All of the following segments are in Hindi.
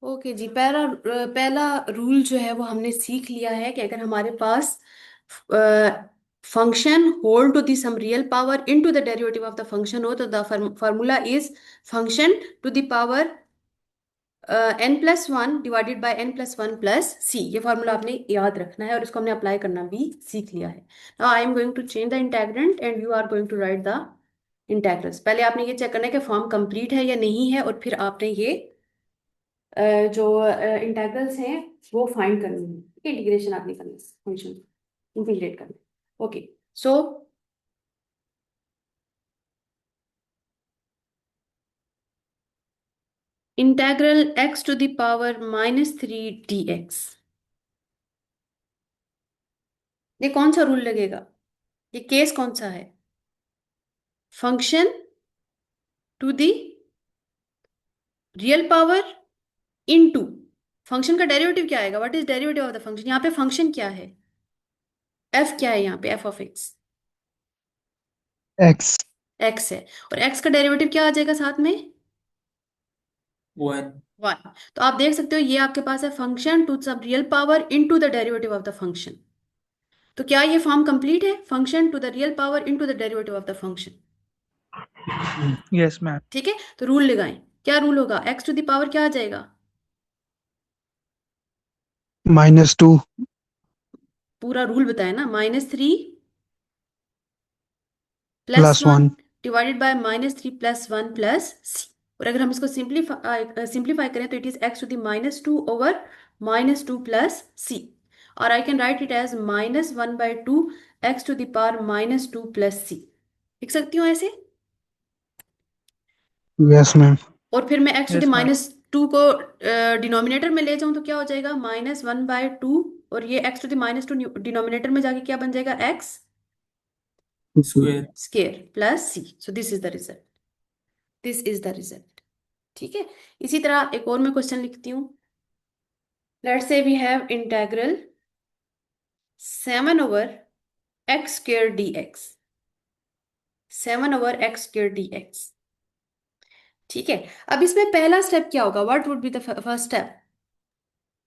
ओके जी, पहला पहला रूल जो है वो हमने सीख लिया है कि अगर हमारे पास function whole to the some real power into the derivative of the function हो तो the formula is function to the power n+1 divided by n+1 + c। ये फार्मूला आपने याद रखना है और इसको हमने अप्लाई करना भी सीख लिया है। Now I am going to change the integrand and you are going to write the integrals. पहले आपने ये चेक करना है कि फॉर्म कंप्लीट है या नहीं है, और फिर आपने ये जो इंटेग्रल्स हैं वो फाइंड करनी है। ठीक है, इंटीग्रेशन आपने करनी है, फंक्शन इंटीग्रेट करना है। ओके, सो इंटेग्रल x⁻³ ये कौन सा रूल लगेगा? ये केस कौन सा है? Function to the real power into, function का डेरिवेटिव क्या आएगा? What is derivative of the function? यहाँ पे फंक्शन क्या है? एफ क्या है? यहाँ पे F of x x. X है, और एक्स का डेरिवेटिव क्या आ जाएगा साथ में? वन। वन। तो आप देख सकते हो ये आपके पास है फंक्शन टू सब real power into the derivative of the function. तो क्या ये फॉर्म कंप्लीट है? Function to the real power into the derivative of the function. Yes ma'am. ठीक है, तो रूल लगाएं। क्या रूल होगा? एक्स टू द पावर क्या आ जाएगा? -2 पूरा रूल बताया ना, -3 plus + one 1। Divided by -3 + 1 + c। और अगर हम इसको सिंप्लीफाई करें तो it is x⁻² over -2 + c। और I can write it as -1/2 x⁻² + c। लिख सकती हूँ ऐसे। Yes ma'am. और फिर मैं x⁻² यस मैम। को डिनोमिनेटर में ले जाऊं तो क्या हो जाएगा? -1/2, और ये x⁻² डिनोमिनेटर में जाके क्या बन जाएगा? x square. Square plus c। So this is the result, this is the result. ठीक है, इसी तरह एक और मैं क्वेश्चन लिखती हूँ। Let's say we have integral 7/x²dx, 7/x²dx। ठीक है, अब इसमें पहला स्टेप क्या होगा? What would be the first step?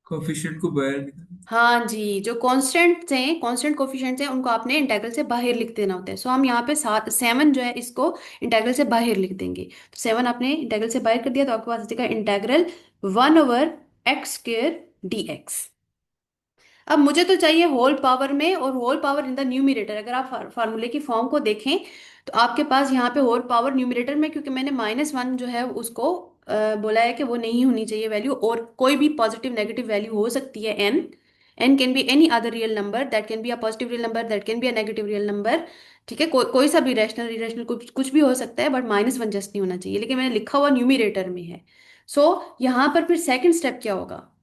Coefficient को बाहर निकाल। हाँ जी, जो कांस्टेंट हैं, कांस्टेंट कोफिशिएंट्स हैं, उनको आपने इंटीग्रल से बाहर लिख देना होता है। सो हम यहाँ पे 7 जो है इसको इंटीग्रल से बाहर लिख देंगे। तो 7 आपने इंटीग्रल से बाहर कर दिया तो आपके पास आ जाएगा इंटीग्रल 1/x²dx। अब मुझे तो चाहिए होल पावर में, और whole power in the numerator. अगर आप फार्मूले की फॉर्म को देखें तो आपके पास यहाँ पे होल पावर न्यूमरेटर में, क्योंकि मैंने -1 जो है उसको बोला है कि वो नहीं होनी चाहिए वैल्यू, और कोई भी पॉजिटिव नेगेटिव वैल्यू हो सकती है। N can be any other real number, that can be a positive real number, that can be a negative real number. ठीक है, कोई सा भी रैशनल इरेशनल कुछ भी हो सकता है, बट -1 जस्ट नहीं होना चाहिए। लेकिन मैंने लिखा हुआ न्यूमरेटर में है। सो यहाँ पर फिर सेकंड स्टेप क्या होगा?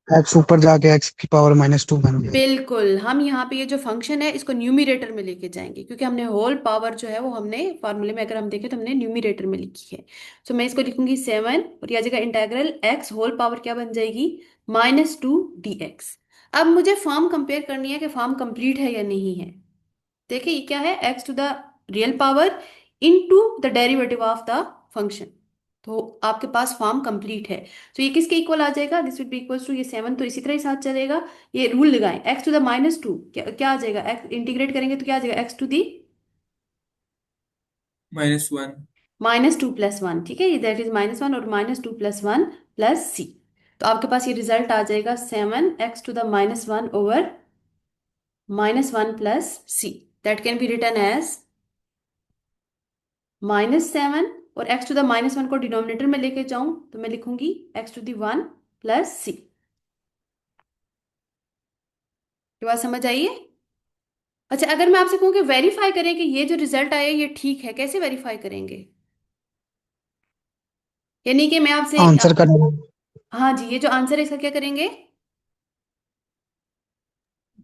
एक्स ऊपर जाके x⁻² बन गया। बिल्कुल, हम यहाँ पे ये जो फंक्शन है इसको न्यूमरेटर में लेके जाएंगे, क्योंकि हमने होल पावर जो है वो हमने फार्मूले में अगर हम देखें तो हमने न्यूमरेटर में लिखी है। तो मैं इसको लिखूंगी 7, और यह जगह इंटेग्रल x होल पावर क्या बन जाएगी? -2 dx। अब मुझे फॉर्म कंपेयर करनी है कि फॉर्म कंप्लीट है या नहीं है। देखिए ये क्या है? X to the real power into the derivative of the function. तो आपके पास फॉर्म कंप्लीट है। तो ये किसके इक्वल आ जाएगा? This will be equals to ये 7, तो इसी तरह ही साथ चलेगा। ये रूल लगाएं, एक्स टू द -2 क्या आ जाएगा? एक्स इंटीग्रेट करेंगे तो क्या आ जाएगा? X to the -1। -2 + 1। ठीक है, ये दैट इज -1 और -2 + 1 + c। तो आपके पास ये रिजल्ट आ जाएगा 7x⁻1 over -1 + c। That can be return as -7, और x टू द -1 को डिनोमिनेटर में लेके जाऊं तो मैं लिखूंगी x⁻1 + c। ये बात समझ आइए? अच्छा, अगर मैं आपसे कहूं कि वेरीफाई करें कि ये जो रिजल्ट आया ये ठीक है, कैसे वेरीफाई करेंगे? यानी कि मैं आपसे आंसर का हाँ जी, ये जो आंसर है इसका क्या करेंगे?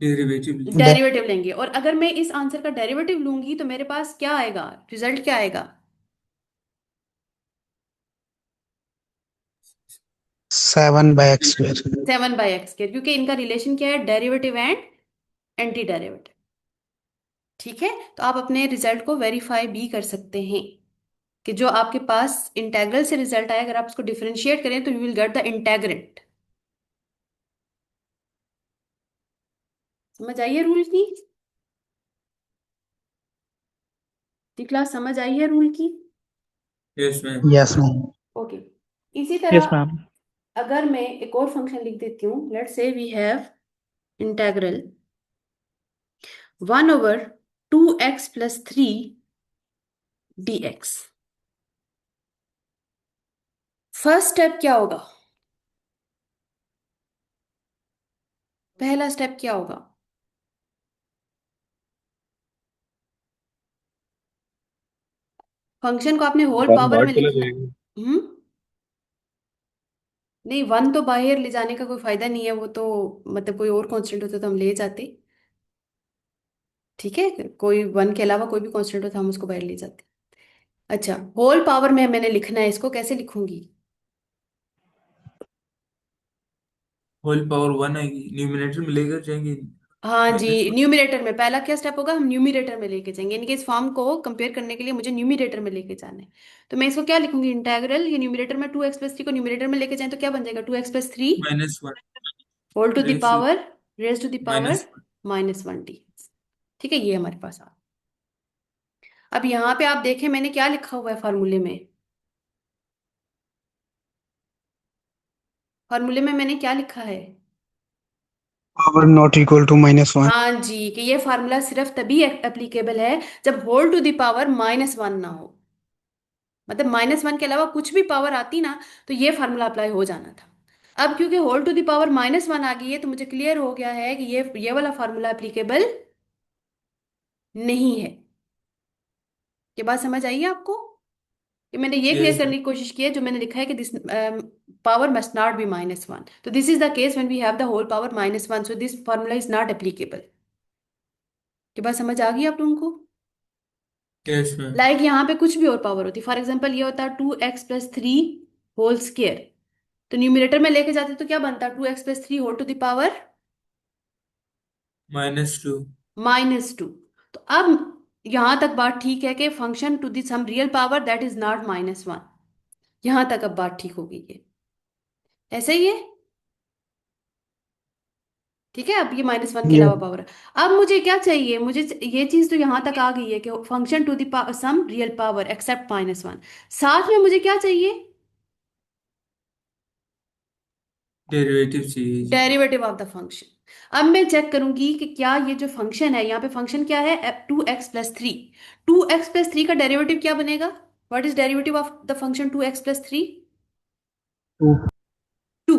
डेरिवेटिव लेंगे। डेरिवेटिव लेंगे। और अगर मैं इस आंसर का डेरिवेटिव लूंगी तो मेरे पास क्या आएगा? रिजल्ट क्या आएगा? 7/x²। 7/x के, क्योंकि इनका रिलेशन क्या है? Derivative and anti derivative. ठीक है, तो आप अपने रिजल्ट को वेरीफाई भी कर सकते हैं। कि जो आपके पास इंटेग्रल से रिजल्ट आए अगर आप उसको डिफरेंशिएट करें तो यू विल गेट द इंटेग्रेंट। समझ आई है रूल की? दी क्लास समझ आई है रूल की? Yes ma'am. Yes ma'am. Okay. इसी यस तरह मैम। अगर मैं एक और फंक्शन लिख देती हूँ, let's say we have integral 1/2x+3 dx। First step क्या होगा? पहला स्टेप क्या होगा? फंक्शन को आपने होल वन पावर बाहर में चला लिखना। जाएगा। हम्म। नहीं, वन तो बाहर ले जाने का कोई फायदा नहीं है, वो तो मतलब कोई और कांस्टेंट होता तो हम ले जाते। ठीक है, कोई वन के अलावा कोई भी कांस्टेंट होता हम उसको बाहर ले जाते। अच्छा, होल पावर में मैंने लिखना है, इसको कैसे लिखूंगी? होल पावर 1 आएगी, न्यूमिनेटर में लेकर जाएंगे हाँ जी, -1। न्यूमिरेटर में पहला क्या स्टेप होगा, हम न्यूमिरेटर में लेके जाएंगे, यानी कि इस फॉर्म को कंपेयर करने के लिए मुझे न्यूमिरेटर में लेके जाना है। तो मैं इसको क्या लिखूंगी, इंटेग्रल, ये न्यूमिरेटर में 2x+3 को न्यूमिरेटर में लेके जाएं तो क्या बन जाएगा, 2x+3 -1 whole to the raise power raise to the power -1। -1d। ठीक है, ये हमारे पास आ। अब यहाँ पे आप देखें मैंने क्या लिखा हुआ है फॉर्मूले में। फॉर्मूले में मैंने क्या लिखा है? Power not equal to -1। हाँ जी, कि ये फार्मूला सिर्फ तभी एप्लीकेबल है जब होल टू द पावर -1 ना हो। मतलब -1 के अलावा कुछ भी पावर आती ना तो ये फार्मूला अप्लाई हो जाना था। अब क्योंकि होल टू द पावर -1 आ गई है तो मुझे क्लियर हो गया है कि ये वाला फार्मूला एप्लीकेबल नहीं है। ये बात समझ आई है आपको? कि मैंने ये क्लियर यस करने की कोशिश की है जो मैंने लिखा है कि this power must not be -1, तो this is the case when we have the whole power -1, so this formula is not applicable. ये बात समझ आ गई आप लोगों को? Yes ma'am. लाइक यहाँ पे कुछ भी और पावर होती, फॉर एग्जाम्पल ये होता 2x+3 होल स्क्वायर, तो न्यूमिनेटर में लेके जाते तो क्या बनता, 2x+3 whole to the power -2। -2। तो अब यहां तक बात ठीक है कि function to the some real power that is not -1। यहां तक अब बात ठीक हो गई है, ऐसे ही है। ठीक है, अब ये -1 के ये अलावा पावर है। अब मुझे क्या चाहिए, मुझे ये चीज तो यहां तक आ गई है कि function to the some real power except -1। साथ में मुझे क्या चाहिए, डेरिवेटिव चाहिए जी। Derivative of the function. अब मैं चेक करूंगी कि क्या ये जो फंक्शन है, यहाँ पे फंक्शन क्या है, 2x+3। 2x+3 का डेरिवेटिव क्या बनेगा? What is derivative of the function 2x+3? 2। 2।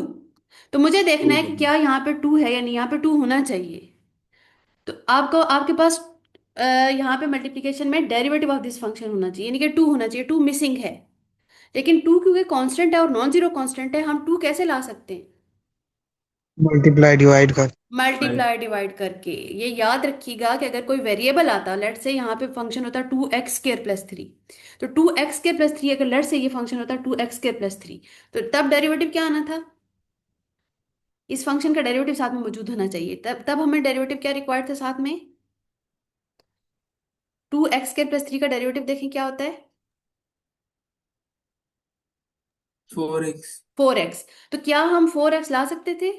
तो मुझे देखना टू है कि क्या यहाँ पे 2 है या नहीं, यहाँ पे 2 होना चाहिए। तो आपको आपके पास यहाँ पे मल्टीप्लिकेशन में डेरिवेटिव ऑफ दिस फंक्शन होना चाहिए, यानी कि 2 होना चाहिए। 2 मिसिंग है, लेकिन 2 क्योंकि कांस्टेंट है और नॉन जीरो कांस्टेंट है, हम 2 कैसे ला सकते हैं, मल्टीप्लाई डिवाइड कर। फाइव। मल्टीप्लाई डिवाइड करके। ये याद रखिएगा कि अगर कोई वेरिएबल आता, लेट से यहाँ पे फंक्शन होता 2x² + 3, तो 2x² + 3 अगर लेट से ये फंक्शन होता 2x² + 3, तो तब डेरिवेटिव क्या आना था, इस फंक्शन का डेरिवेटिव साथ में मौजूद होना चाहिए। तब तब हमें डेरिवेटिव क्या रिक्वायर्ड था साथ में, 2x² + 3 का डेरिवेटिव देखें क्या होता है, 4x। 4x। तो क्या हम 4x ला सकते थे?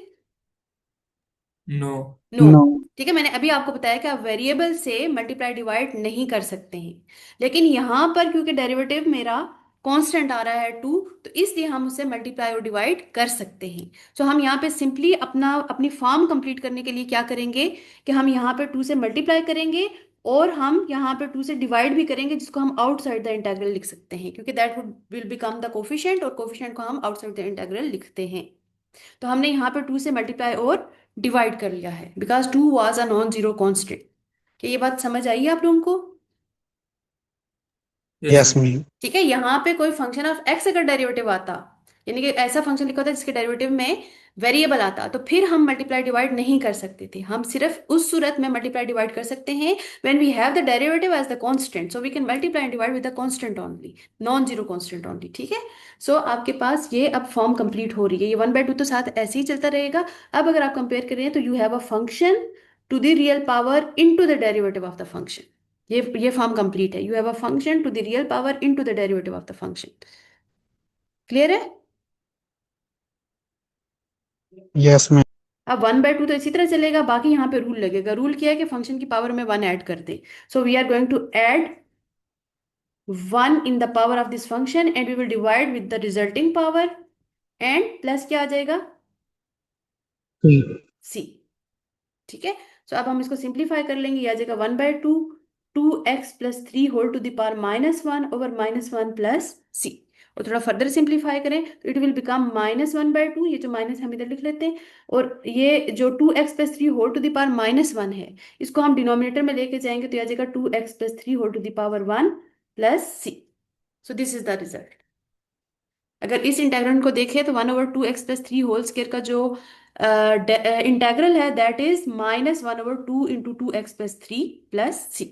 नो। नो। नो। ठीक है, मैंने अभी आपको बताया कि आप वेरिएबल से मल्टीप्लाई डिवाइड नहीं कर सकते हैं, लेकिन यहाँ पर क्योंकि डेरिवेटिव मेरा कांस्टेंट आ रहा है 2, तो इसलिए हम उसे मल्टीप्लाई और डिवाइड कर सकते हैं। सो हम यहाँ पे सिंपली अपनी फॉर्म कंप्लीट करने के लिए क्या करेंगे कि हम यहाँ पे 2 से मल्टीप्लाई करेंगे और हम यहाँ पे 2 से डिवाइड भी करेंगे, जिसको हम आउटसाइड द इंटीग्रल लिख सकते हैं, क्योंकि that would will become the coefficient, और कोफिशिएंट को हम आउटसाइड द इंटीग्रल लिखते हैं। तो हमने यहाँ पे 2 से मल्टीप्लाई और डिवाइड कर लिया है because 2 was a non zero constant. क्या ये बात समझ आई है आप लोगों को? Yes yes ma'am. मैम। ठीक है, यहाँ पे कोई फंक्शन ऑफ एक्स अगर डेरिवेटिव आता, यानी कि ऐसा फंक्शन लिखा होता जिसके डेरिवेटिव में वेरिएबल आता, तो फिर हम मल्टीप्लाई डिवाइड नहीं कर सकते थे। हम सिर्फ उस सूरत में मल्टीप्लाई डिवाइड कर सकते हैं when we have the derivative as the constant, so we can multiply and divide with the constant only, non zero constant only. ठीक है, सो आपके पास ये अब फॉर्म कंप्लीट हो रही है। ये 1/2 तो साथ ऐसे ही चलता रहेगा। अब अगर आप कंपेयर करें तो you have a function to the real power into the derivative of the function. ये फॉर्म कंप्लीट है। You have a function to the real power into the derivative of the function. Clear है? Yes ma'am. अब 1/2 तो इसी तरह चलेगा, बाकी यहाँ पे रूल लगेगा। रूल क्या है कि फंक्शन की पावर में 1 ऐड कर दे। So we are going to add 1 in the power of this function and we will divide with the resulting power, and plus क्या आ जाएगा? सी। ठीक है। सो अब हम इसको सिंप्लीफाई कर लेंगे। ये आ जाएगा 1/2 2x+3 whole to the power -1 over -1 plus c. और थोड़ा फर्दर सिंप्लीफाई करें तो इट विल बिकम -1/2, ये जो माइनस हम इधर लिख लेते हैं, और ये जो 2x+3 whole to the power -1 है, इसको हम डिनोमिनेटर में लेके जाएंगे तो ये आ जाएगा 2x+3 whole to the power 1 plus c. So this is the result. अगर इस इंटेग्रल को देखें तो 1/2x+3 होल स्क्वायर का जो इंटेग्रल है that is -1/2 into 2x+3 plus c.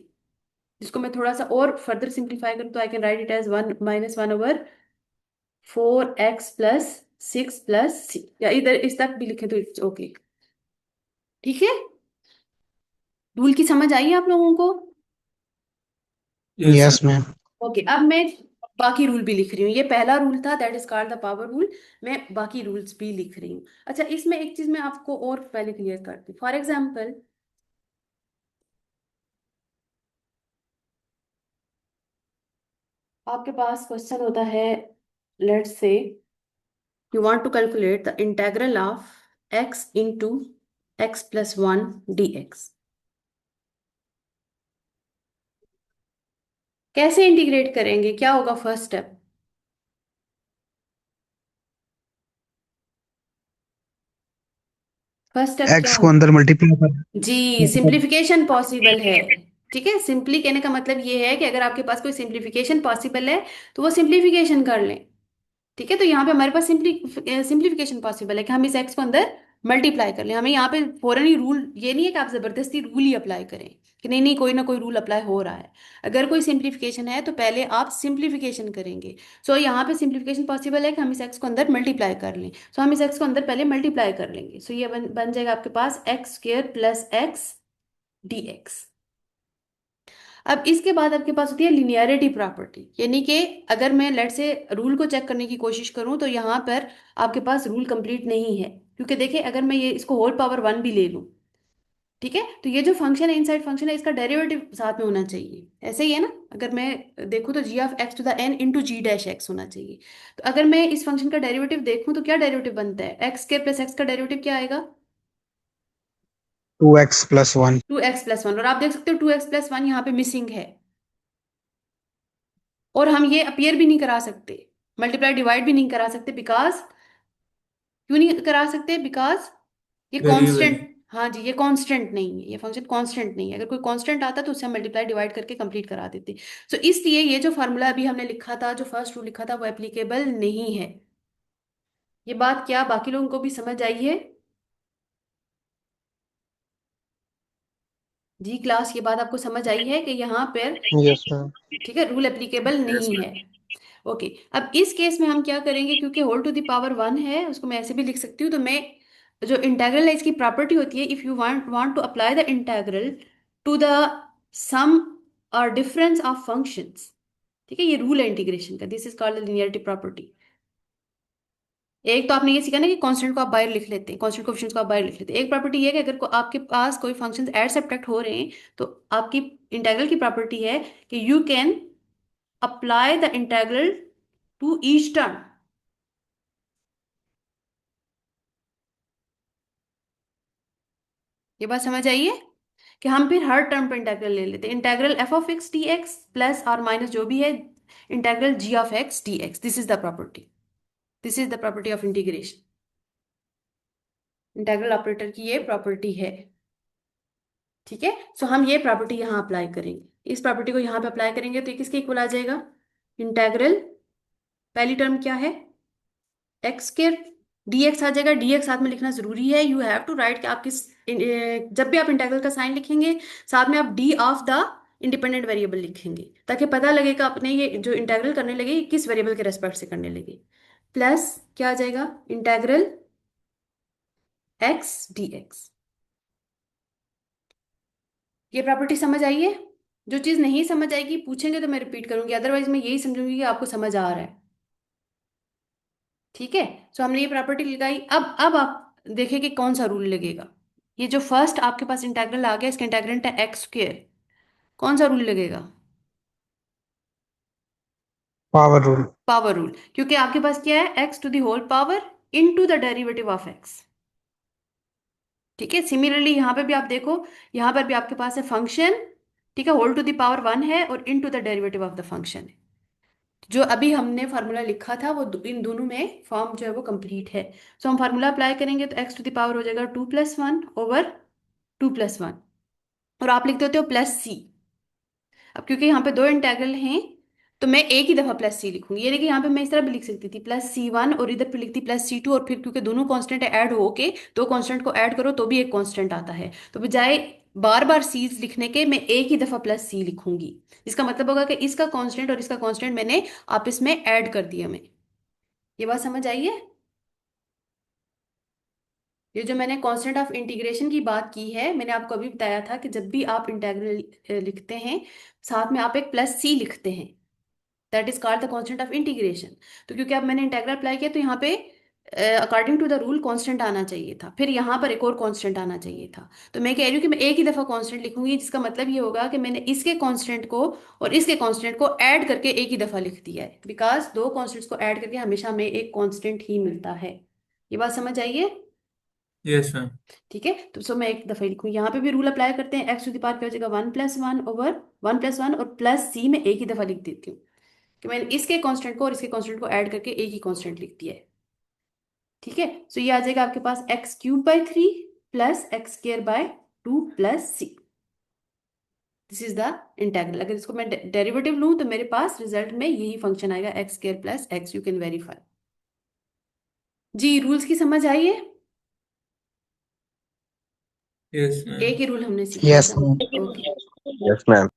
जिसको मैं थोड़ा सा और फर्दर सिंप्लीफाई करूँ तो I can write it as 1 -1/4x+6 plus c, या इधर इस तक भी लिखें तो इट्स ओके। ठीक है। रूल की समझ आई है आप लोगों को? Yes yes ma'am. ओके, अब मैं बाकी रूल भी लिख रही हूँ। ये पहला रूल था that is called the power rule. मैं बाकी रूल्स भी लिख रही हूँ। अच्छा, इसमें एक चीज मैं आपको और पहले क्लियर करती हूँ। फॉर एग्जाम्पल, आपके पास क्वेश्चन होता है, let's say you want to calculate the integral of x into x+1 dx। कैसे इंटीग्रेट करेंगे, क्या होगा फर्स्ट स्टेप? फर्स्ट स्टेप क्या एक्स को होगा? अंदर मल्टीप्लाई कर। जी, सिंप्लीफिकेशन पॉसिबल है। ठीक है, सिंपली कहने का मतलब ये है कि अगर आपके पास कोई सिंप्लीफिकेशन पॉसिबल है तो वो सिंप्लीफिकेशन कर लें। ठीक है, तो यहाँ पे हमारे पास सिंप्लीफिकेशन पॉसिबल है कि हम इस एक्स को अंदर मल्टीप्लाई कर लें। हमें यहाँ पे फौरन ही रूल, ये नहीं है कि आप जबरदस्ती रूल ही अप्लाई करें कि नहीं नहीं कोई ना कोई रूल अप्लाई हो रहा है। अगर कोई सिंप्लीफिकेशन है तो पहले आप सिंप्लीफिकेशन करेंगे। सो यहाँ पे सिंप्लीफिकेशन पॉसिबल है कि हम इस एक्स को अंदर मल्टीप्लाई कर लें। सो हम इस एक्स को अंदर पहले मल्टीप्लाई कर लेंगे। सो ये बन जाएगा आपके पास x² प्लस एक्स dx। अब इसके बाद आपके पास होती है लिनियरिटी प्रॉपर्टी, यानी कि अगर मैं लेट से रूल को चेक करने की कोशिश करूं तो यहाँ पर आपके पास रूल कंप्लीट नहीं है। क्योंकि देखिए, अगर मैं ये इसको होल पावर 1 भी ले लूं, ठीक है, तो ये जो फंक्शन है, इनसाइड फंक्शन है, इसका डेरिवेटिव साथ में होना चाहिए। ऐसे ही है ना? अगर मैं देखूं तो g(x⁴n इंटू g' होना चाहिए। तो अगर मैं इस फंक्शन का डेरिवेटिव देखूं तो क्या डेरिवेटिव बनता है? x² प्लस एक्स का डेरिवेटिव क्या आएगा? 2x+1। 2x+1। और आप देख सकते हो 2x+1 यहाँ पे मिसिंग है, और हम ये अपीयर भी नहीं करा सकते, मल्टीप्लाई डिवाइड भी नहीं करा सकते। बिकॉज, क्यों नहीं करा सकते? बिकॉज ये वेरिएबल है। कांस्टेंट, हाँ जी, ये कांस्टेंट नहीं है, ये फंक्शन कांस्टेंट नहीं है। अगर कोई कांस्टेंट आता तो उससे हम मल्टीप्लाई डिवाइड करके कंप्लीट करा देते। सो इसलिए ये जो फार्मूला अभी हमने लिखा था, जो फर्स्ट रूल लिखा था, वो एप्लीकेबल नहीं है। ये बात क्या बाकी लोगों को भी समझ आई है? जी क्लास, ये बात आपको समझ आई है कि यहाँ पर, यस मैम। ठीक है, रूल एप्लीकेबल यस नहीं है। मैम। ओके। अब इस केस में हम क्या करेंगे, क्योंकि होल टू द पावर 1 है, उसको मैं ऐसे भी लिख सकती हूँ। तो मैं, जो इंटेग्रल है, इसकी प्रॉपर्टी होती है, if you want to apply the integral to the sum और डिफरेंस ऑफ फंक्शंस। ठीक है, ये रूल है इंटीग्रेशन का, this is called the linearity property. एक तो आपने ये सीखा ना कि कांस्टेंट को आप बाहर लिख लेते हैं, कांस्टेंट कोएफिशिएंट्स को आप बाहर लिख लेते हैं। एक प्रॉपर्टी ये है कि अगर आपके पास कोई फंक्शंस ऐड सब्ट्रैक्ट हो रहे हैं तो आपकी इंटेग्रल की प्रॉपर्टी है कि you can apply the integral to each term. ये बात समझ आई है कि हम फिर हर टर्म पे इंटेग्रल ले लेते हैं। इंटेग्रल f(x) dx प्लस और माइनस जो भी है, integral g(x) dx। This is the property, this is the property of integration. Integral operator की ये प्रॉपर्टी है। ठीक है, सो हम ये प्रॉपर्टी यहाँ अप्लाई करेंगे। इस प्रॉपर्टी को यहाँ पे अप्लाई करेंगे तो ये किसके इक्वल आ जाएगा? इंटेग्रल, पहली टर्म क्या है? x² dx आ जाएगा। dx साथ में लिखना जरूरी है, यू हैव टू राइट कि आप किस जब भी आप इंटेग्रल का साइन लिखेंगे साथ में आप d of the independent variable लिखेंगे, ताकि पता लगे कि आपने ये जो इंटेग्रल करने लगे ये किस वेरिएबल के रेस्पेक्ट से करने लगे। प्लस क्या आ जाएगा? Integral x dx। ये प्रॉपर्टी समझ आई है? जो चीज नहीं समझ आएगी पूछेंगे तो मैं रिपीट करूंगी, अदरवाइज मैं यही समझूंगी कि आपको समझ आ रहा है। ठीक है। सो हमने ये प्रॉपर्टी लगाई। अब आप देखें कि कौन सा रूल लगेगा। ये जो फर्स्ट आपके पास इंटेग्रल आ गया, इसका इंटेग्रेंट है एक्स स्क्वेयर, कौन सा रूल लगेगा? Power rule. पावर रूल, क्योंकि आपके पास क्या है, x to the whole power into the derivative of x. ठीक है। सिमिलरली यहाँ पे भी आप देखो, यहाँ पर भी आपके पास है फंक्शन, ठीक है, whole to the power one है और into the derivative of the function है। जो अभी हमने फार्मूला लिखा था वो इन दोनों में फॉर्म जो है वो कंप्लीट है। सो हम फार्मूला अप्लाई करेंगे तो एक्स टू द पावर हो जाएगा 2+1 ओवर 2+1, और आप लिखते होते हो प्लस सी। अब क्योंकि यहाँ पे दो इंटेग्रल हैं तो मैं एक ही दफा प्लस सी लिखूंगी। ये देखिए यहाँ पे मैं इस तरह भी लिख सकती थी +C1 और इधर पे लिखती +C2, और फिर क्योंकि दोनों कांस्टेंट ऐड हो के दो कांस्टेंट को ऐड करो तो भी एक कांस्टेंट आता है, तो बजाय बार बार सीज लिखने के मैं एक ही दफा प्लस सी लिखूंगी। इसका मतलब होगा कि इसका कांस्टेंट और इसका कांस्टेंट मैंने आपस में ऐड कर दिया। मैं, ये बात समझ आई है? ये जो मैंने कांस्टेंट ऑफ इंटीग्रेशन की बात की है, मैंने आपको अभी बताया था कि जब भी आप इंटीग्रल लिखते हैं साथ में आप एक प्लस सी लिखते हैं, that is called the constant of integration. तो क्योंकि अब मैंने इंटीग्रल अप्लाई किया तो यहाँ पे according to the rule constant आना चाहिए था, फिर यहाँ पर एक और कांस्टेंट आना चाहिए था। तो मैं कह रही हूँ कि मैं एक ही दफा कांस्टेंट लिखूंगी, जिसका मतलब ये होगा कि मैंने इसके कांस्टेंट को और इसके कांस्टेंट को ऐड करके एक ही दफा लिख दिया है, बिकॉज दो कांस्टेंट्स को ऐड करके हमेशा हमें एक कांस्टेंट ही मिलता है। ये बात समझ आइए? Yes ma'am. ठीक है। तो सो मैं एक दफा लिखूँ, यहाँ पे भी रूल अप्लाई करते हैं, एक्स टू द पावर क्या हो जाएगा 1+1 ओवर 1+1 और प्लस सी में एक ही दफा लिख देती हूँ कि मैंने इसके कांस्टेंट को और इसके कांस्टेंट को ऐड करके एक ही कांस्टेंट लिख दिया है। ठीक है। सो ये आ जाएगा आपके पास x³ / 3 plus x² / 2 plus c. This is the integral. अगर इसको मैं डेरिवेटिव लूं तो मेरे पास रिजल्ट में यही फंक्शन आएगा x² + x। You can verify. जी, रूल्स की समझ आई है? Yes ma'am. एक ही रूल हमने सीखा यस था। मैम। ओके। Yes ma'am.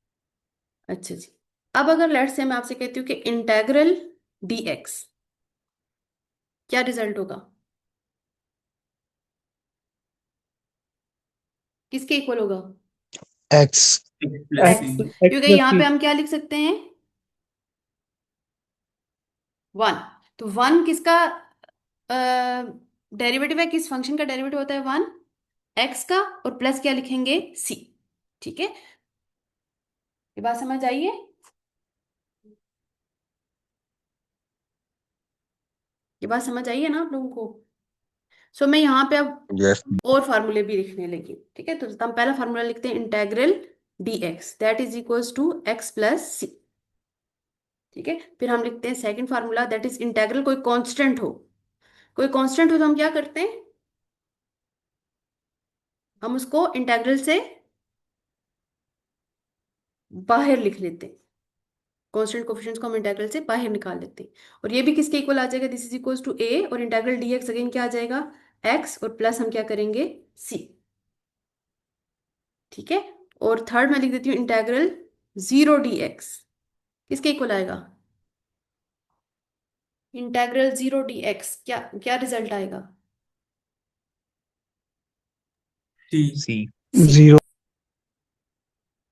अच्छा जी। अब अगर लेट्स से मैं आपसे कहती हूँ कि इंटेग्रल dx, क्या रिजल्ट होगा? किसके इक्वल होगा? एक्स। x+c। एक्स, एक्स क्योंकि प्लस यहाँ सी। पे हम क्या लिख सकते हैं, 1। तो 1 किसका डेरिवेटिव है, किस फंक्शन का डेरिवेटिव होता है 1? एक्स का, और प्लस क्या लिखेंगे, सी। ठीक है। ये बात समझ आई है? ये बात समझ आई है ना आप लोगों को? सो मैं यहाँ पे अब यस। और फार्मूले भी लिखने लगी। ठीक है। तो हम पहला फार्मूला लिखते हैं, integral dx that is equals to x plus c. ठीक है। फिर हम लिखते हैं second formula, that is integral कोई कांस्टेंट हो। कोई कांस्टेंट हो तो हम क्या करते हैं, हम उसको इंटेग्रल से बाहर लिख लेते हैं। कांस्टेंट कोफिशिएंट्स को हम इंटीग्रल से बाहर निकाल लेते हैं, और ये भी किसके इक्वल आ जाएगा, this is equals to a, और इंटीग्रल dx अगेन क्या आ जाएगा, x, और प्लस हम क्या करेंगे, c। ठीक है। और थर्ड मैं लिख देती हूँ इंटीग्रल 0 dx, किसके इक्वल आएगा, इंटीग्रल 0 dx, क्या क्या रिजल्ट आएगा, सी। सी। c। जीरो।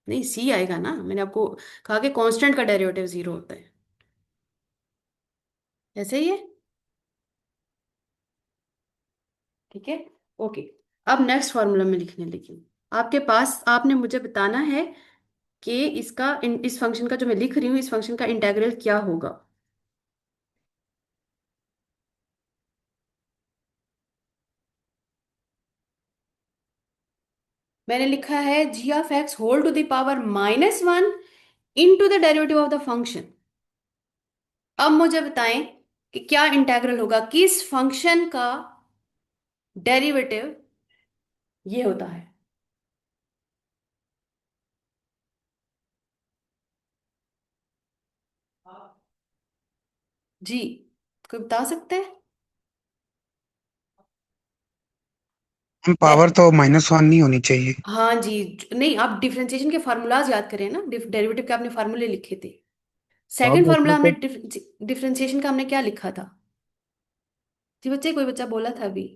नहीं, c आएगा ना, मैंने आपको कहा कि कांस्टेंट का डेरिवेटिव 0 होता है, ऐसे ही है। ठीक है। ओके। अब नेक्स्ट फॉर्मूला में लिखने लगी। आपके पास, आपने मुझे बताना है कि इस फंक्शन का जो मैं लिख रही हूँ, इस फंक्शन का इंटीग्रल क्या होगा। मैंने लिखा है g(x) whole to the power -1 into the derivative of the function. अब मुझे बताएं कि क्या इंटीग्रल होगा, किस फंक्शन का डेरिवेटिव ये होता है। जी, कोई बता सकते हैं? पावर तो -1 नहीं होनी चाहिए। हाँ जी। नहीं, आप डिफरेंशिएशन के फार्मूलाज याद करें ना, डेरिवेटिव के आपने फार्मूले लिखे थे। लॉग सेकंड फार्मूला नेचुरल हमने का। डिफरेंशिएशन का हमने क्या लिखा था? जी बच्चे, कोई बच्चा बोला था अभी।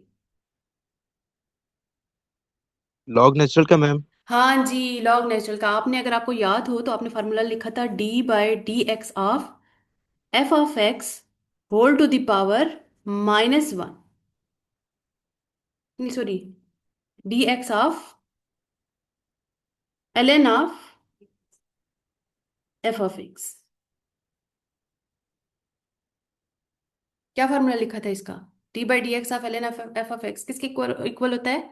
लॉग नेचुरल का मैम। हाँ जी, लॉग नेचुरल का आपने, अगर आपको याद हो तो आपने फार्मूला लिखा था d/dx of f(x) whole to the power -1, नहीं sorry, dx of ln of f(x). क्या फार्मूला लिखा था इसका? d/dx of ln of f(x) किसके इक्वल इक्वल होता है?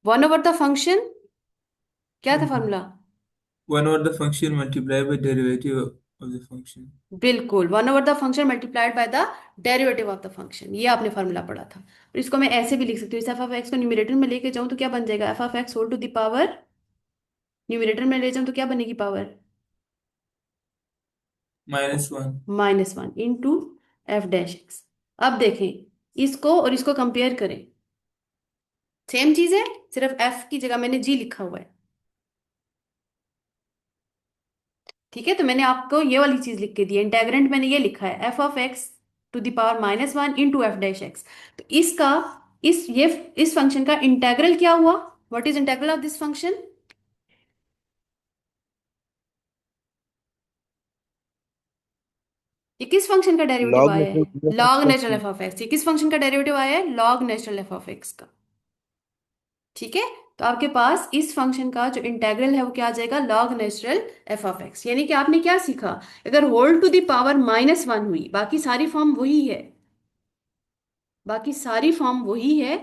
1 ओवर द फंक्शन, क्या था formula? 1 over the function multiplied by derivative of the function. बिल्कुल, 1 over the function multiplied by the derivative of the function, ये आपने फार्मूला पढ़ा था। और इसको मैं ऐसे भी लिख सकती हूँ, इस f(x) को न्यूमरेटर में लेके जाऊं तो क्या बन जाएगा? f(x) whole to the power, numerator में ले जाऊं तो क्या बनेगी पावर? -1. -1 into f(x). अब देखें इसको और इसको कंपेयर करें, सेम चीज है, सिर्फ f की जगह मैंने g लिखा हुआ है। ठीक है, तो मैंने आपको ये वाली चीज लिख के दी है, इंटेग्रेंट मैंने ये लिखा है f(x) to the power -1 into f(x). तो इसका, इस फंक्शन का इंटेग्रल क्या हुआ? What is integral of this function? ये किस फंक्शन का डेरिवेटिव लॉग आया है? Natural log plus natural f(x). ये किस फंक्शन का डेरिवेटिव आया है? लॉग नेचुरल f(x) का। ठीक है, तो आपके पास इस फंक्शन का जो इंटेग्रल है वो क्या आ जाएगा? Log natural f(x). यानी कि आपने क्या सीखा? अगर होल टू द पावर -1 हुई, बाकी सारी फॉर्म वही है, बाकी सारी फॉर्म वही है,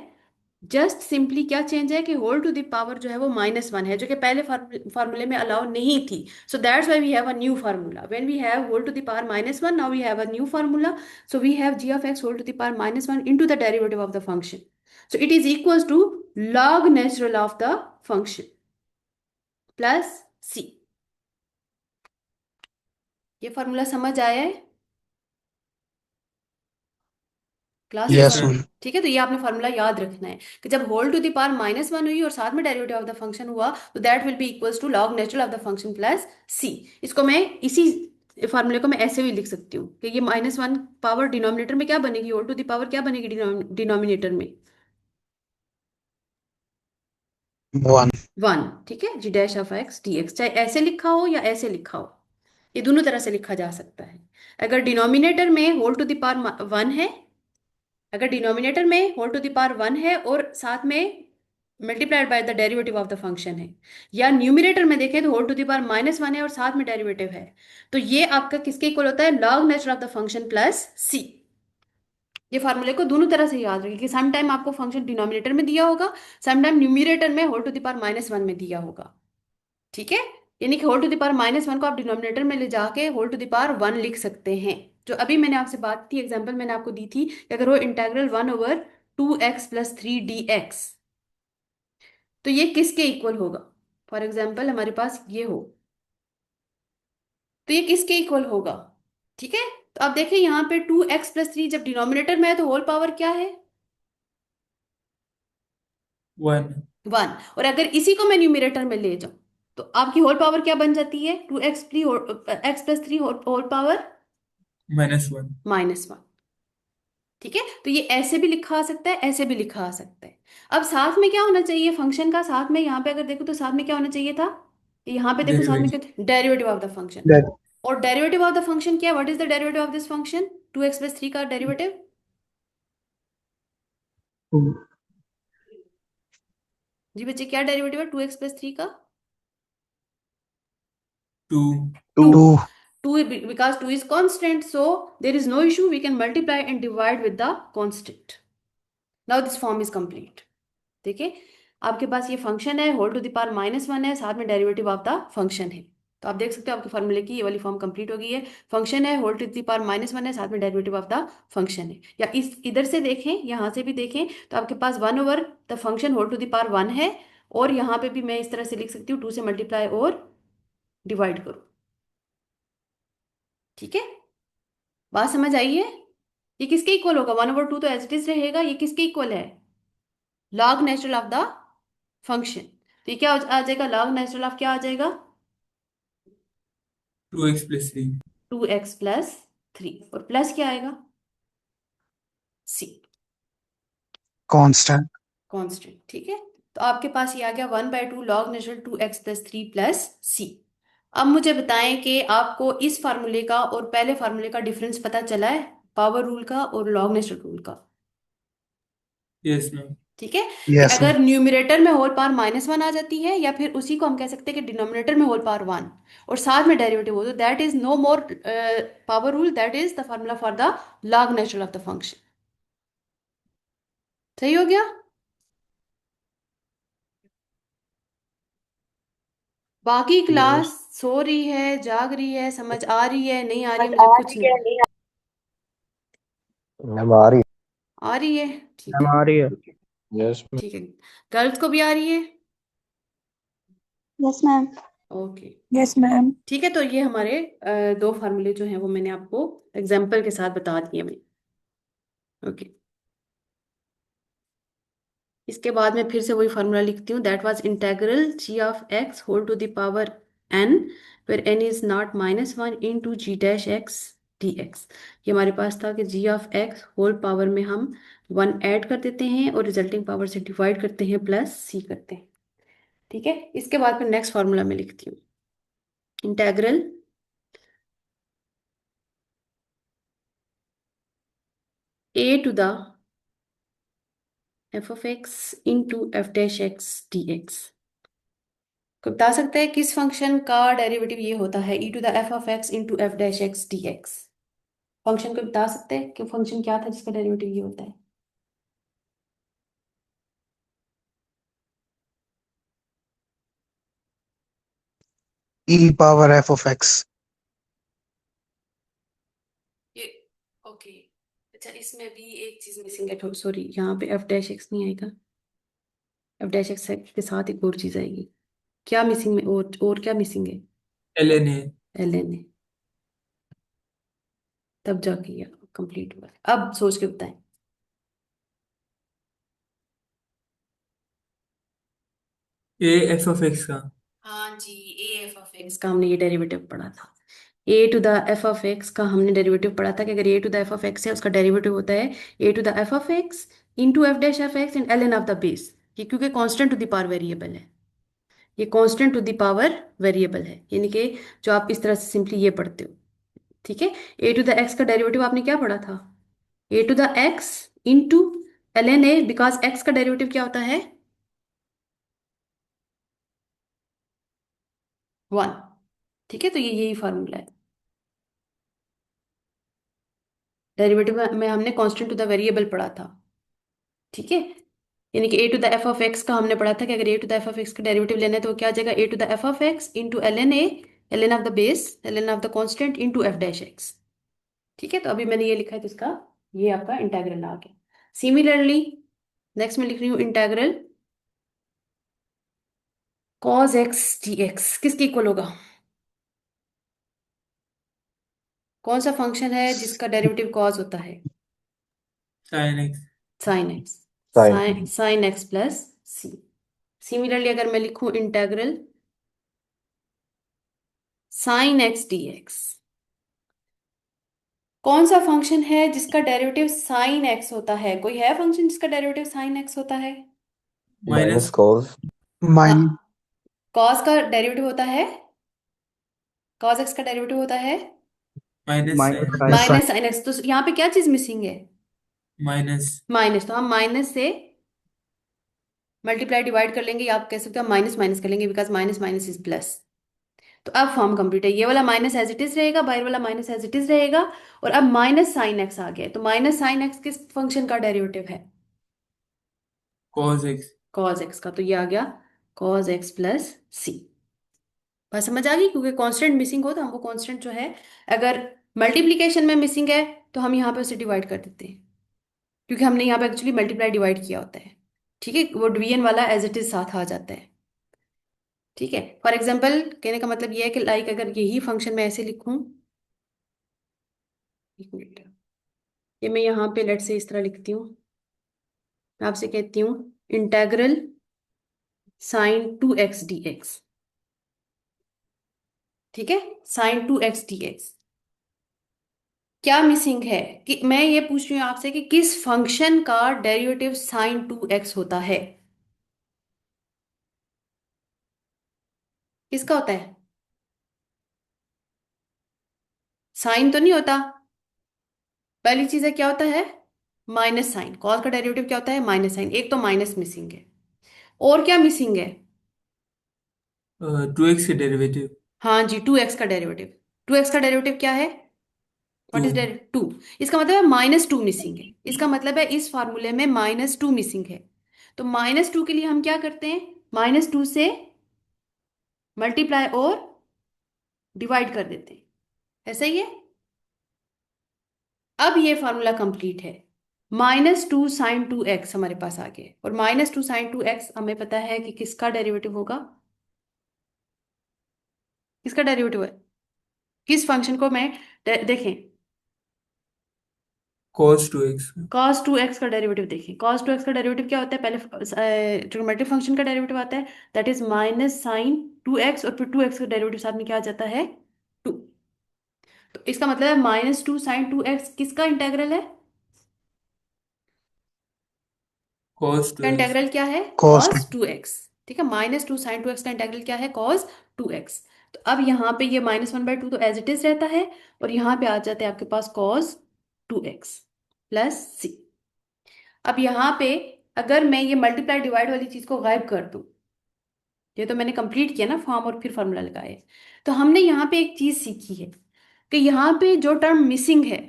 जस्ट सिंपली क्या चेंज है कि होल टू द पावर जो है वो -1 है, जो कि पहले फार्मूले में अलाउ नहीं थी। So that's why we have a new formula. When we have whole to the power -1, now we have a new formula. So we have g(x) whole to the power -1 into the derivative of the function. So it is equals to log natural of the function plus c। ये फार्मूला समझ आया है क्लास? ये Yes, yes form, ma'am. Ma'am. ठीक है, तो ये आपने फार्मूला याद रखना है कि जब होल टू द पावर -1 हुई और साथ में डेरिवेटिव ऑफ द फंक्शन हुआ, तो that will be equals to log natural of the function plus c. इसको मैं इसी फार्मूले को मैं ऐसे भी लिख सकती हूँ कि ये -1 पावर डिनोमिनेटर में क्या बनेगी, होल टू द पावर क्या बनेगी डिनोमिनेटर में? 1। 1। ठीक है, g(x) dx, चाहे ऐसे लिखा हो या ऐसे लिखा हो, ये दोनों तरह से लिखा जा सकता है। अगर डिनोमिनेटर में होल टू द पावर 1 है, अगर डिनोमिनेटर में होल टू द पावर 1 है और साथ में multiplied by the derivative of the function है, या न्यूमिनेटर में देखें तो होल टू द पावर -1 है और साथ में डेरिवेटिव है, तो ये आपका किसके इक्वल होता है? Log natural of the function plus c. ये फार्मूले को दोनों तरह से याद रखें कि सम टाइम आपको फंक्शन डिनोमिनेटर में दिया होगा, सम टाइम न्यूमिनेटर में होल टू द पावर -1 में दिया होगा। ठीक है, यानी कि होल टू द पावर -1 को आप डिनोमिनेटर में ले जाके होल टू द पावर 1 लिख सकते हैं। जो अभी मैंने आपसे बात थी, एग्जांपल मैंने आपको दी थी कि अगर वो इंटीग्रल 1/2x + 3 dx, तो ये किसके इक्वल होगा? फॉर एग्जाम्पल हमारे पास ये हो, तो ये किसके इक्वल होगा? ठीक है, तो आप देखें यहाँ पे 2x + 3 जब डिनोमिनेटर में है तो होल पावर क्या है? 1. 1। और अगर इसी को मैं न्यूमिनेटर में ले जाऊं तो आपकी होल पावर क्या बन जाती है? 2x + 3 whole power -1. -1। ठीक है, तो ये ऐसे भी लिखा आ सकता है, ऐसे भी लिखा आ सकता है। अब साथ में क्या होना चाहिए फंक्शन का? साथ में यहाँ पे अगर देखो तो साथ में क्या होना चाहिए था? यहाँ पे देखो साथ में क्या? Derivative. Derivative of the function. That और डेरिवेटिव ऑफ द फंक्शन क्या? What is the derivative of this function? 2x + 3 का डेरिवेटिव? 2। जी बच्चे, क्या डेरिवेटिव है 2x + 3 का? 2. 2। 2। 2, because 2 is constant, so there is no issue, we can multiply and divide with the constant. Now this form is complete. देखिए, आपके पास ये फंक्शन है, होल टू द पावर -1 है, साथ में डेरिवेटिव ऑफ द फंक्शन है। तो आप देख सकते हो आपके फॉर्मूले की ये वाली फॉर्म कंप्लीट हो गई है। फंक्शन है, होल टू द पावर -1 है, साथ में डेरिवेटिव ऑफ द फंक्शन है। या इस इधर से देखें, यहाँ से भी देखें, तो आपके पास 1/द function whole to the power 1 है, और यहाँ पे भी मैं इस तरह से लिख सकती हूँ, 2 से मल्टीप्लाई और डिवाइड करो। ठीक है, बात समझ आई है? ये किसके इक्वल होगा? 1/2 तो एज इट इज रहेगा, ये किसके इक्वल है? Log natural of the function. तो ये क्या आ जाएगा? लॉग नेचुरल ऑफ क्या आ जाएगा? 2x + 3. 2x + 3, और प्लस क्या आएगा? सी, कांस्टेंट। कांस्टेंट। ठीक है, तो आपके पास ये आ गया 1/2 लॉग नेचुरल 2x+3 + c। अब मुझे बताएं कि आपको इस फार्मूले का और पहले फार्मूले का डिफरेंस पता चला है, पावर रूल का और लॉग नेचुरल रूल का। Yes ma'am. ठीक है, कि यस मैम। अगर न्यूमरेटर में होल पावर -1 आ जाती है, या फिर उसी को हम कह सकते हैं कि डिनोमिनेटर में होल पावर 1 और साथ में डेरिवेटिव हो, तो that is no more power rule, that is the formula for the log natural of the function. सही हो गया। बाकी क्लास यस सो रही है, जाग रही है, समझ आ रही है, नहीं आ रही है, मुझे कुछ नहीं पता। मैम आ रही आ रही है, ठीक मैम है। आ रही है। यस ठीक है, गर्ल्स को भी आ रही है। Yes ma'am. Okay, yes ma'am. ठीक है। तो ये हमारे दो फार्मूले जो हैं वो मैंने आपको एग्जाम्पल के साथ बता दिए मैं। ओके, इसके बाद में फिर से वही फार्मूला लिखती हूँ, that was integral g(x) whole to the power n, where n is not -1 into g'(x) dx। ये हमारे पास था कि g(x) होल पावर में हम 1 ऐड कर देते हैं और रिजल्टिंग पावर से डिवाइड करते हैं, प्लस c करते हैं। ठीक है, इसके बाद फिर नेक्स्ट फार्मूला में लिखती हूँ, integral a to the f(x) into f'(x) dx। कोई बता सकता है किस फंक्शन का डेरिवेटिव ये होता है, e to the f(x) into f'(x) dx। फंक्शन को बता सकते हैं कि फंक्शन क्या था जिसका डेरिवेटिव ये होता है। ई पावर एफ ऑफ एक्स। ये ओके, अच्छा इसमें भी एक चीज मिसिंग है, सॉरी, यहाँ पे f'(x) नहीं आएगा, f'(x) के साथ एक और चीज आएगी। क्या मिसिंग में, और क्या मिसिंग है? ln है। ln है, तब जाके ये कंप्लीट हुआ। अब सोच के बताएं। ए एफ ऑफ एक्स का। हाँ जी, ए एफ ऑफ एक्स का हमने ये डेरिवेटिव पढ़ा था। A to the f of x का हमने डेरिवेटिव पढ़ा था कि अगर a to the f of x है, उसका डेरिवेटिव होता है a to the f of x into f'(x) and ln of the base. ये क्योंकि constant to the power variable है, ये constant to the power variable है, यानी कि जो आप इस तरह से सिंपली ये पढ़ते हो। ठीक है, ए टू द एक्स का डेरिवेटिव आपने क्या पढ़ा था, a to the x into ln a, because x का डेरिवेटिव क्या होता है, 1। ठीक है, तो ये यही फार्मूला है। डेरिवेटिव में हमने कांस्टेंट टू द वेरिएबल पढ़ा था। ठीक है, यानी कि a to the f of x का हमने पढ़ा था कि अगर a to the f of x का डेरिवेटिव लेना है तो क्या आ जाएगा, a to the f of x into ln a, ln of the base, ln of the constant into f'(x). ठीक है, तो अभी मैंने ये लिखा है तो इसका ये आपका इंटेग्रल आ गया। सिमिलरली नेक्स्ट में लिख रही हूँ इंटेग्रल cos x dx किसके इक्वल होगा, कौन सा फंक्शन है जिसका डेरिवेटिव cos होता है, sine x. sin x, sine sin x plus c। Similarly अगर मैं लिखूं इंटेग्रल sin x dx, कौन सा फंक्शन है जिसका डेरिवेटिव sin x होता है, कोई है फंक्शन जिसका डेरिवेटिव sin x होता है? माइनस माइनस कॉस माइन हाँ, cos का डेरिवेटिव होता है, cos x का डेरिवेटिव होता है minus minus sine. Sine minus sin x। तो यहाँ पे क्या चीज मिसिंग है, माइनस। माइनस। तो हम माइनस से मल्टीप्लाई डिवाइड कर लेंगे, या आप कह सकते हो माइनस माइनस कर लेंगे, because minus minus is plus. तो अब फॉर्म कंप्लीट है, ये वाला माइनस एज इट इज रहेगा, बाहर वाला माइनस एज इट इज रहेगा, और अब माइनस साइन एक्स आ गया है। तो माइनस साइन एक्स किस फंक्शन का डेरिवेटिव है, कॉस एक्स। कॉस एक्स का। तो ये आ गया कॉस एक्स प्लस सी। बात समझ आ गई, क्योंकि कांस्टेंट मिसिंग हो तो हम वो कांस्टेंट जो है, अगर मल्टीप्लीकेशन में मिसिंग है तो हम यहाँ पे उसे डिवाइड कर देते हैं, क्योंकि हमने यहाँ पे एक्चुअली मल्टीप्लाई डिवाइड किया होता है। ठीक है, वो डिवीजन वाला एज इट इज साथ आ जाता है। ठीक है, फॉर एग्जाम्पल कहने का मतलब ये है कि लाइक अगर यही फंक्शन मैं ऐसे लिखूं, एक मिनट, ये मैं यहाँ पे लेट से इस तरह लिखती हूँ, मैं आपसे कहती हूँ इंटेग्रल sin 2x dx। ठीक है, sin 2x dx, क्या मिसिंग है, कि मैं ये पूछ रही हूँ आपसे कि किस फंक्शन का डेरिवेटिव sin 2x होता है। किसका होता है? साइन तो नहीं होता। पहली चीज है क्या होता है? Minus sine. कॉस का डेरिवेटिव क्या होता है? Minus sine. एक तो माइनस मिसिंग है, और क्या मिसिंग है? 2x के डेरिवेटिव। हाँ जी, 2x का डेरिवेटिव। 2x का डेरिवेटिव क्या है? टू। What is derivative? 2। इसका मतलब है -2 मिसिंग है। इसका मतलब है इस फार्मूले में -2 मिसिंग है। तो -2 के लिए हम क्या करते हैं? -2 से मल्टीप्लाई और डिवाइड कर देते हैं। ऐसा ही है। अब ये फार्मूला कंप्लीट है। -2 sin 2x हमारे पास आ गया, और -2 sin 2x हमें पता है कि किसका डेरिवेटिव होगा? किसका डेरिवेटिव है? किस फंक्शन को मैं देखें, cos 2x। cos 2x का डेरिवेटिव देखें। cos 2x का डेरिवेटिव क्या होता है? पहले ट्रिग्नोमेट्रिक फंक्शन का डेरिवेटिव आता है, दैट इज -sin 2x, और फिर 2x का डेरिवेटिव साथ में क्या आ जाता है? 2। तो इसका मतलब है -2 sin 2x किसका इंटेग्रल है? cos का 2x। इंटेग्रल क्या है? Cost cos 2x। ठीक है, -2 sin 2x का इंटेग्रल क्या है? cos 2x। तो अब यहाँ पे ये -1/2 तो एज इट इज रहता है, और यहाँ पे आ जाते हैं आपके पास cos 2x प्लस c। अब यहाँ पे अगर मैं ये मल्टीप्लाई डिवाइड वाली चीज को गायब कर दूं, ये तो मैंने कंप्लीट किया ना फॉर्म और फिर फॉर्मूला लगाए, तो हमने यहाँ पे एक चीज सीखी है कि यहाँ पे जो टर्म मिसिंग है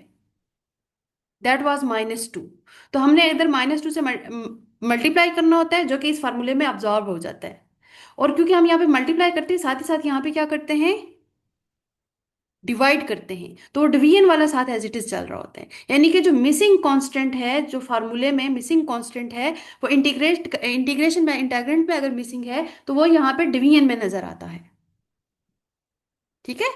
दैट वाज -2। तो हमने इधर -2 से मल्टीप्लाई करना होता है, जो कि इस फार्मूले में अब्जॉर्ब हो जाता है। और क्योंकि हम यहाँ पे मल्टीप्लाई करते हैं, साथ ही साथ यहाँ पे क्या करते हैं? डिवाइड करते हैं, तो डिवीजन वाला साथ एज इट इज चल रहा होता है। यानी कि जो मिसिंग कांस्टेंट है, जो फार्मूले में मिसिंग कांस्टेंट है, वो इंटीग्रेशन में, इंटीग्रेंट में अगर मिसिंग है तो वो यहाँ पे डिवीजन में नजर आता है। ठीक है।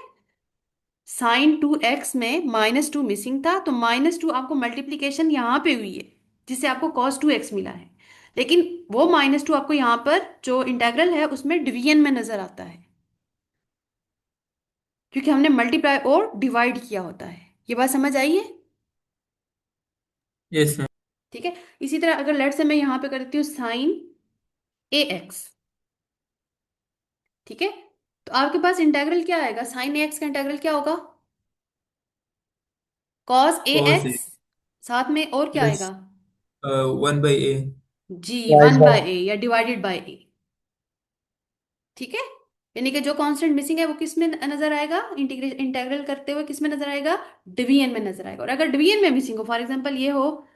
sin 2x में -2 मिसिंग था, तो -2 आपको मल्टीप्लीकेशन यहाँ पे हुई है, जिससे आपको cos 2x मिला है। लेकिन वो -2 आपको यहाँ पर जो इंटेग्रल है उसमें डिवीजन में नजर आता है, क्योंकि हमने मल्टीप्लाई और डिवाइड किया होता है। ये बात समझ आई है? Yes ma'am. ठीक है। इसी तरह अगर लेट से मैं यहाँ पे करती हूँ sin 2x, ठीक है, तो आपके पास इंटेग्रल क्या आएगा? sin 2x का इंटेग्रल क्या होगा? cos cos a ax, साथ में और क्या प्लस आएगा? 1/a। जी, divide one by by a या डिवाइडेड बाय ए। ठीक है। यानी कि जो कांस्टेंट मिसिंग है वो किस में नजर आएगा? इंटेग्रल करते हुए किस में नजर आएगा? डिवीजन में नजर आएगा। और अगर डिवीजन में मिसिंग हो, फॉर एग्जांपल ये हो,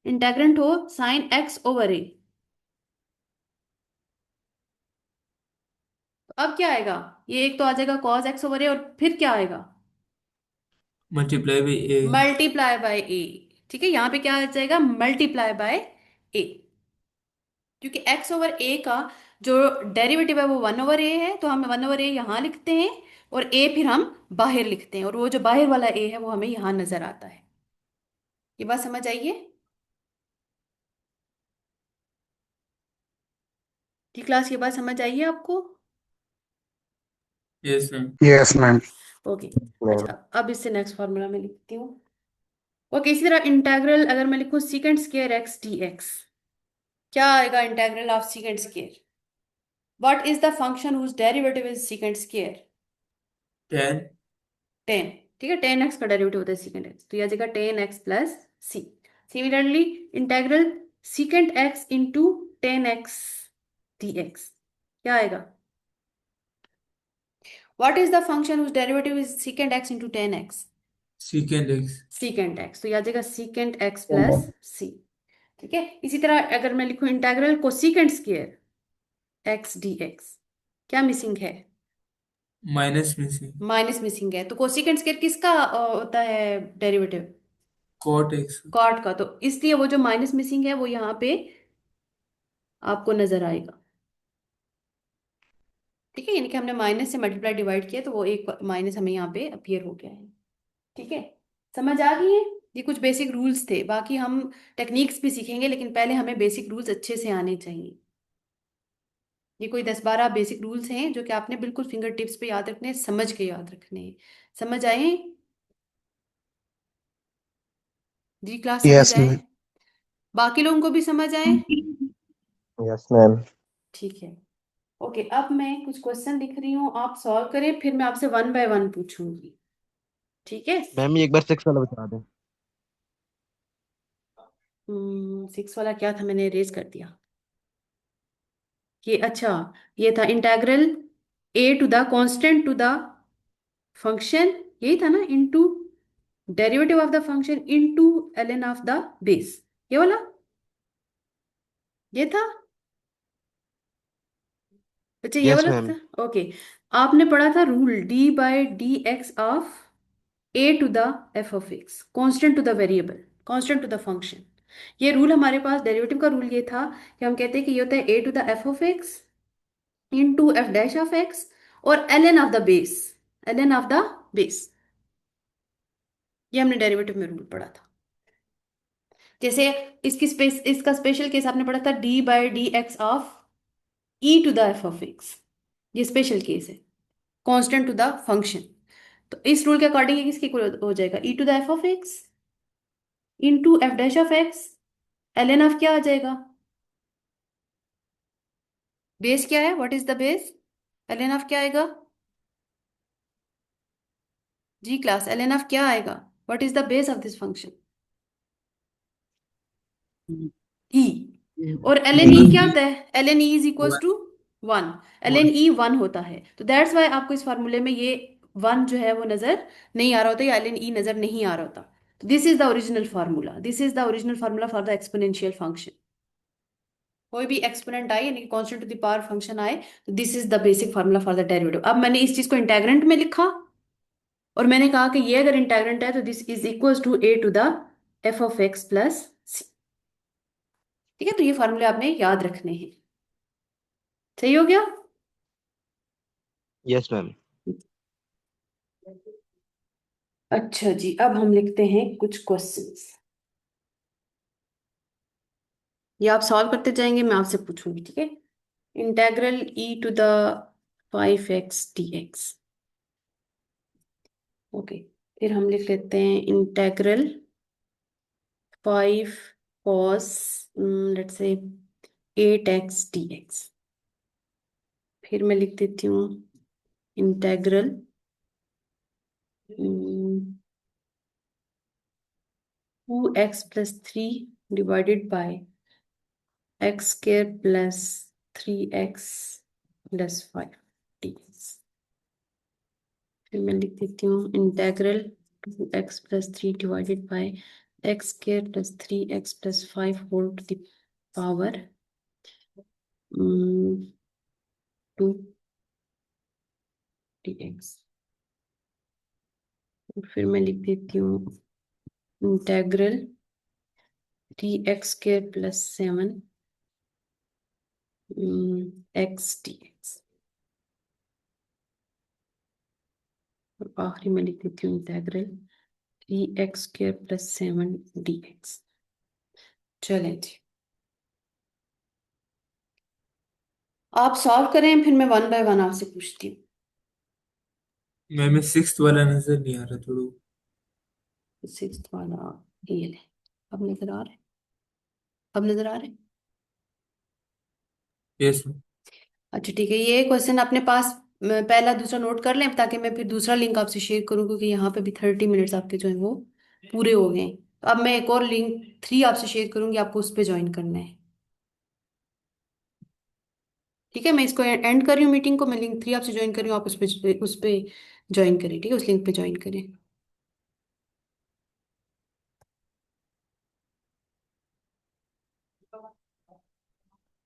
इंटेग्रेंट हो sin x/a, तो अब क्या आएगा? ये एक तो आ जाएगा cos x/a, और फिर क्या आएगा? Multiply by a। Multiply by a. ठीक है, यहाँ पे क्या आ जाएगा? Multiply by a. क्योंकि x/a का जो डेरिवेटिव है वो 1/a है, तो हम 1/a यहाँ लिखते हैं, और a फिर हम बाहर लिखते हैं, और वो जो बाहर वाला a है वो हमें यहाँ नजर आता है। ये बात समझ आइए? की क्लास, ये बात समझ आइए आपको? Yes ma'am. Yes ma'am. Okay. अच्छा, अब इससे नेक्स्ट फॉर्मूला में लिखती हूँ। ओके, इसी तरह इंटेग्रल अगर मैं लिखूँ सीकेंट स्क्वायर x dx, क्या आएगा integral of secant square? What is the function whose derivative is secant square? 10। 10। ठीक है, 10x का डेरिवेटिव होता है सीकेंट एक्स, तो यह आ जाएगा 10x plus c. Similarly integral secant x into 10x dx क्या आएगा? What is the function whose derivative is secant x into 10x? secant x। Secant x, तो यह आ जाएगा सीकेंट एक्स प्लस सी। ठीक है। इसी तरह अगर मैं लिखूं इंटेग्रल को सीकेंट स्क्वायर एक्स dx, क्या मिसिंग है? माइनस में से माइनस मिसिंग है, तो कोसिकेंट स्क्वायर किसका होता है डेरिवेटिव? cot x। कॉट का। तो इसलिए वो जो माइनस मिसिंग है वो यहाँ पे आपको नजर आएगा। ठीक है, यानी कि हमने माइनस से मल्टीप्लाई डिवाइड किया, तो वो एक माइनस हमें यहाँ पे अपीयर हो गया है। ठीक है, समझ आ गई है? ये कुछ बेसिक रूल्स थे, बाकी हम टेक्निक्स भी सीखेंगे, लेकिन पहले हमें बेसिक रूल्स अच्छे से आने चाहिए। ये कोई 10-12 बेसिक रूल्स हैं जो कि आपने बिल्कुल फिंगर टिप्स पे याद रखने हैं, समझ के याद रखने हैं। समझ आए? जी क्लास, समझ यस आए? मैम। बाकी लोगों को भी समझ आए? Yes ma'am. ठीक है। ओके, अब मैं कुछ क्वेश्चन लिख रही हूँ, आप सॉल्व करें, फिर मैं आपसे वन बाय वन पूछूंगी, ठीक है? मैम ये एक बार 6 वाला बता दें। 6 वाला क्या था, मैंने इरेज कर दिया। ये अच्छा, ये था integral a to the constant to the function, यही था ना, into derivative of the function into ln of the base, ये वाला, ये था। अच्छा, ये यस वाला मैम। था। ओके, आपने पढ़ा था rule d by d x of a to the f of x constant to the variable, constant to the function. ये रूल हमारे पास डेरिवेटिव का रूल ये था कि हम कहते हैं कि ये होता है a to the f of x into f dash of x और ln of the base, ln of the base. ये हमने डेरिवेटिव में रूल पढ़ा था। जैसे इसका स्पेशल केस आपने पढ़ा था d by d x of e to the f of x, ये स्पेशल केस है, कांस्टेंट टू द फंक्शन। तो इस रूल के अकॉर्डिंग ये किसके इक्वल हो जाएगा, e to the f of x into f dash of x, ln of क्या आ जाएगा, बेस क्या है, what is the base, ln of क्या आएगा जी क्लास, ln ऑफ क्या आएगा, what is the base of this function, e. और ln ई एलन क्या ई होता है, ln e is equals to 1, ln one. E 1 होता है, तो दैट्स वाई आपको इस फार्मूले में ये 1 जो है वो नजर नहीं आ रहा होता, या ln ई नजर नहीं आ रहा होता। This is the original formula, this is the original formula for the exponential function. कोई भी एक्सपोनेंट आए यानी कि constant to the power function आए, तो this is the basic formula for the derivative. अब मैंने इस चीज को इंटेग्रेंट में लिखा और मैंने कहा कि ये अगर इंटेग्रेंट है तो this is equal to a to the f of x plus c. ठीक है, तो ये फार्मूले आपने याद रखने हैं। सही हो गया? Yes ma'am. अच्छा जी, अब हम लिखते हैं कुछ क्वेश्चंस, ये आप सॉल्व करते जाएंगे, मैं आपसे पूछूंगी, ठीक है? Integral e to the 5x dx। Okay, फिर हम लिख लेते हैं integral 5 cos let's say 8x dx। फिर मैं लिख देती हूँ integral 2x plus 3 divided by x square plus 3x plus 5 dx। फिर मैं लिख देती हूँ integral 2x plus 3 divided by x square plus 3x plus 5 whole to the power 2 dx। फिर मैं लिख देती हूँ integral 3x square plus 7 x dx। और आखिरी में लिख देती हूँ integral 3x square plus 7 dx। चलें जी, आप सॉल्व करें, फिर मैं वन बाय वन आपसे पूछती हूँ। मैं सिक्स्थ वाला नजर नहीं आ रहा थोड़ा। 6 वाला ये ले, अब नजर आ रहा है, अब नजर आ रहा है। यस। अच्छा ठीक है, ये क्वेश्चन अपने पास पहला दूसरा नोट कर लें, ताकि मैं फिर दूसरा लिंक आपसे शेयर करूँ, क्योंकि यहाँ पे भी 30 मिनट्स आपके जो है वो पूरे हो गए हैं। तो अब मैं एक और लिंक 3 आपसे शेयर करूंगी, आपको उस पर ज्वाइन करना है। ठीक है, मैं इसको एंड कर रही हूँ मीटिंग को, मैं लिंक 3 आपसे ज्वाइन कर रही हूँ, आप उस पे ज्वाइन करें, ठीक है, उस लिंक पे ज्वाइन करें।